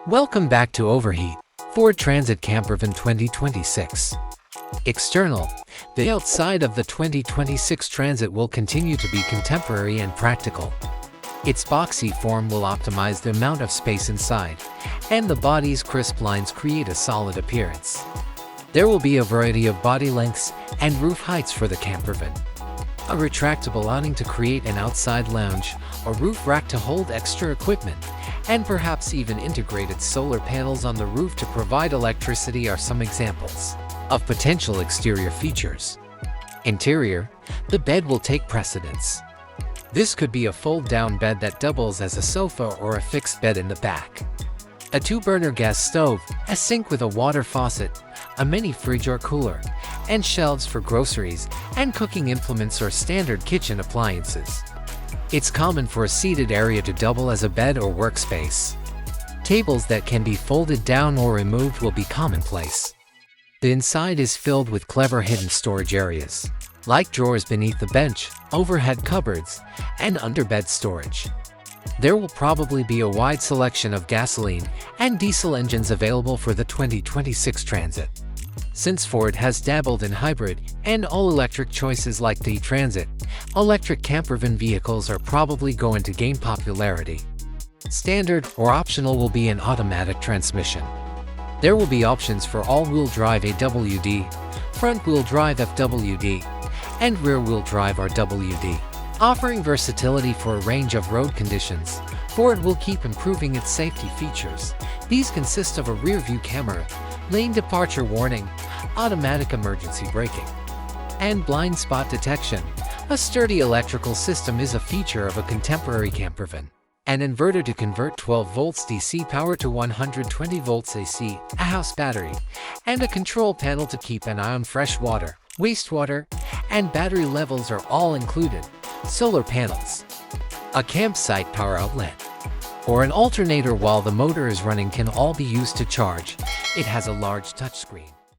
Welcome back to Overheat, Ford Transit Campervan 2026. External. The outside of the 2026 Transit will continue to be contemporary and practical. Its boxy form will optimize the amount of space inside, and the body's crisp lines create a solid appearance. There will be a variety of body lengths and roof heights for the campervan. A retractable awning to create an outside lounge, a roof rack to hold extra equipment, and perhaps even integrated solar panels on the roof to provide electricity are some examples of potential exterior features. Interior. The bed will take precedence. This could be a fold-down bed that doubles as a sofa or a fixed bed in the back. A 2-burner gas stove, a sink with a water faucet, a mini fridge or cooler, and shelves for groceries and cooking implements or standard kitchen appliances. It's common for a seated area to double as a bed or workspace. Tables that can be folded down or removed will be commonplace. The inside is filled with clever hidden storage areas, like drawers beneath the bench, overhead cupboards, and underbed storage. There will probably be a wide selection of gasoline and diesel engines available for the 2026 Transit. Since Ford has dabbled in hybrid and all-electric choices like the Transit, electric campervan vehicles are probably going to gain popularity. Standard or optional will be an automatic transmission. There will be options for all-wheel drive AWD, front-wheel drive FWD, and rear-wheel drive RWD. Offering versatility for a range of road conditions, Ford will keep improving its safety features. These consist of a rear-view camera, lane departure warning, automatic emergency braking, and blind spot detection. A sturdy electrical system is a feature of a contemporary campervan. An inverter to convert 12 volts DC power to 120 volts AC, a house battery, and a control panel to keep an eye on fresh water, wastewater, and battery levels are all included. Solar panels, a campsite power outlet, or an alternator while the motor is running can all be used to charge. It has a large touchscreen.